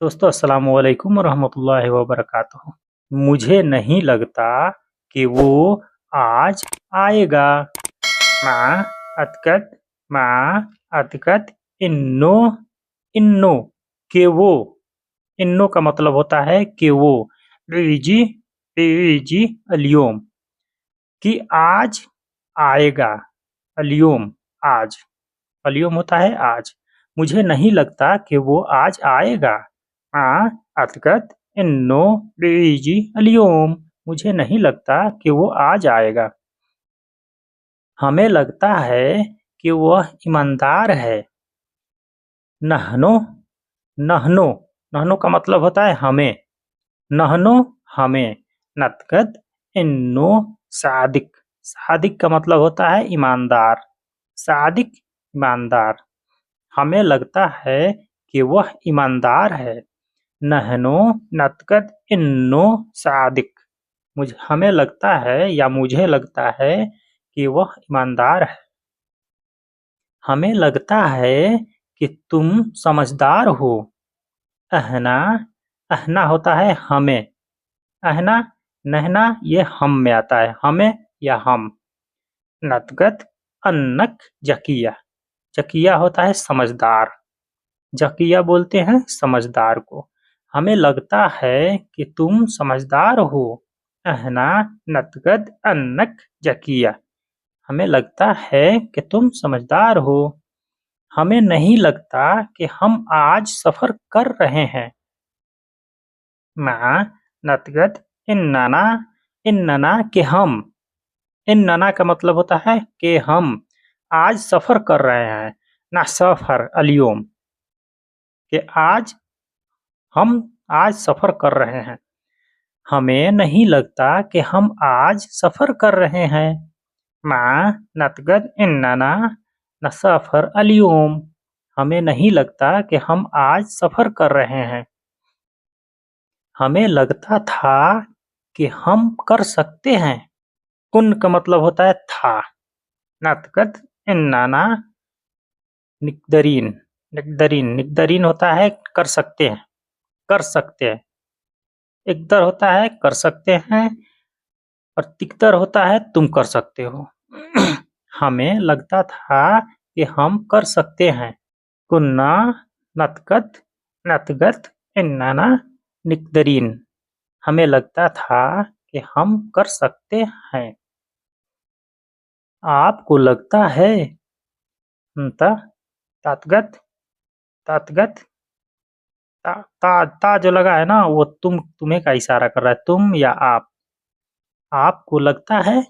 दोस्तों अस्सलाम वालेकुम रहमतुल्लाहि व बरकातुहू। मुझे नहीं लगता कि वो आज आएगा। मा अतकत मा अतकत इन्नो इन्नो कि वो। इन्नो का मतलब होता है कि वो। बीजी बीजी अलियोम कि आज आएगा। अलियोम आज। अलियोम होता है आज। मुझे नहीं लगता कि वो आज आएगा। अतकत इन्नो बीजी अलियोम। मुझे नहीं लगता कि वो आज आएगा। हमें लगता है कि वह ईमानदार है। नहनो नहनो नहनो का मतलब होता है हमें। नहनो हमें। नतकत इन्नो सादिक। सादिक का मतलब होता है ईमानदार। सादिक ईमानदार। हमें लगता है कि वह ईमानदार है। नहनो नतकत इन्नो सादिक। हमें लगता है या मुझे लगता है कि वह ईमानदार है। हमें लगता है कि तुम समझदार हो। अहना अहना होता है हमें। अहना नहना ये हम में आता है हमें या हम। नतगत अन्नक जकिया। जकिया होता है समझदार। जकिया बोलते हैं समझदार को। हमें लगता है कि तुम समझदार हो। अहना नतगत अन्नक जकिया। हमें लगता है कि तुम समझदार हो। हमें नहीं लगता कि हम आज सफर कर रहे हैं। मा नतगत इन्नना इन्नना कि हम। इन्नना का मतलब होता है कि हम आज सफर कर रहे हैं। ना सफर अलियोम कि हम आज सफर कर रहे हैं। हमें नहीं लगता कि हम आज सफर कर रहे हैं। मा नतगत इन्नना नसफर अलियोम। हमें नहीं लगता कि हम आज सफर कर रहे हैं। हमें लगता था कि हम कर सकते हैं। कुन का मतलब होता है था। नतगत इन्नाना निकदरीन। निकदरीन निकदरीन होता है कर सकते हैं। कर सकते हैं। इकदर होता है कर सकते हैं और तिकदर होता है तुम कर सकते हो। हमें लगता था कि हम कर सकते हैं। कुन्ना नतगत नतगत इन्नाना निकदरीन। हमें लगता था कि हम कर सकते हैं। आपको लगता है। ता तातगत तातगत ता, ता ता जो लगा है ना वो तुम्हें का इशारा कर रहा है तुम या आप। आपको लगता है।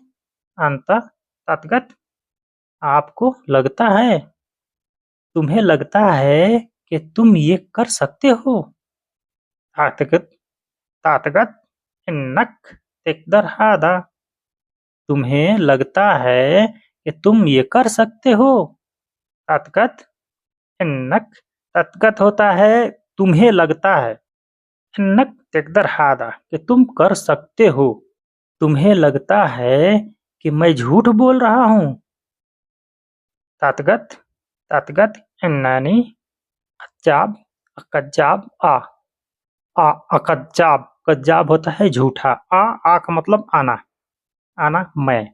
अंत तातगत आपको लगता है। तुम्हें लगता है कि तुम ये कर सकते हो। तातगत तातगत इन्नक तिकदर हादा। तुम्हें लगता है कि तुम ये कर सकते हो। तातगत इन्नक ततगत होता है तुम्हें लगता है। इन्नक तिकदर हादा कि तुम कर सकते हो। तुम्हें लगता है कि मैं झूठ बोल रहा हूँ। तातगत तातगत इन्नानी कज्जाब कज्जाब आ कज्जाब। कज्जाब होता है झूठा। आ का मतलब आना। आना मैं।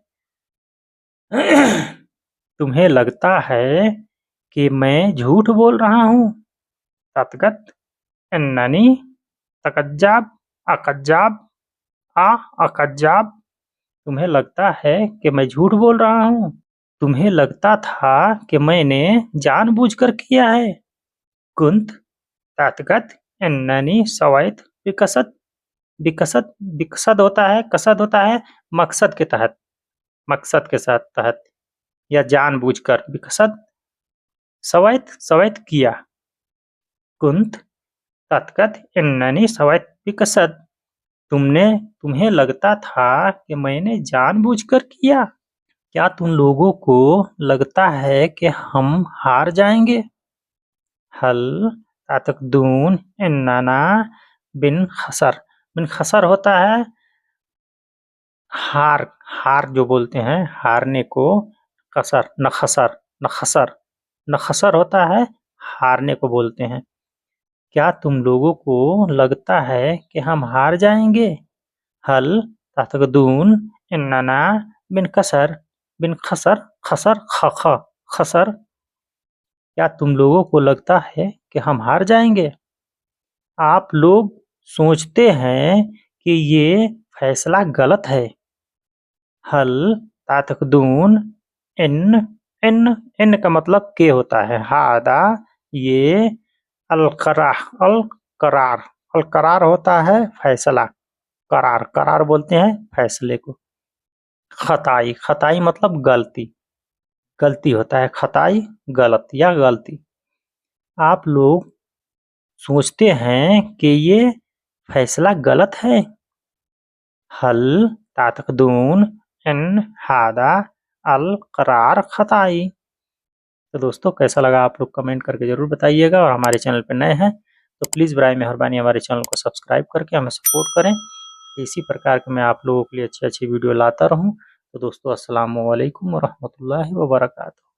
तुम्हें लगता है कि मैं झूठ बोल रहा हूँ। तातगत इन्नानी तकज्जाब अकज्जाब आ अकज्जाब। तुम्हें लगता है कि मैं झूठ बोल रहा हूँ। तुम्हें लगता था कि मैंने जानबूझकर किया है। कुंत तातगत इन्ननी सवैत विकसत। विकसत विकसद होता है कसद होता है मकसद के तहत। मकसद के साथ तहत या जानबूझकर विकसद। सवैत सवैत किया। कुंत तातगत इन्ननी सवैत विकसद। तुम्हें लगता था कि मैंने जानबूझकर किया। क्या तुम लोगों को लगता है कि हम हार जाएंगे। हल तातकदून इन्नाना बिन खसर। बिन खसर होता है हार। हार जो बोलते हैं हारने को कसर नखसर नखसर। नखसर होता है हारने को बोलते हैं। क्या तुम लोगों को लगता है कि हम हार जाएंगे? हल तातगदून इन्नना बिन खसर खसर ख ख खसर। क्या तुम लोगों को लगता है कि हम हार जाएंगे? आप लोग सोचते हैं कि ये फैसला गलत है। हल तातकदून इन इन इन का मतलब के होता है। हादा ये अल करार होता है फैसला। करार करार बोलते हैं फैसले को। खताई खताई मतलब गलती। गलती होता है खताई, गलत या गलती। आप लोग सोचते हैं कि ये फैसला गलत है। हल तातकदून इन हादा अल करार खताई। तो दोस्तों कैसा लगा आप लोग कमेंट करके ज़रूर बताइएगा, और हमारे चैनल पर नए हैं तो प्लीज़ बराए मेहरबानी हमारे चैनल को सब्सक्राइब करके हमें सपोर्ट करें। इसी प्रकार के मैं आप लोगों के लिए अच्छी अच्छी वीडियो लाता रहूं। तो दोस्तों अस्सलाम वालेकुम व रहमतुल्लाहि व बरकातुहू।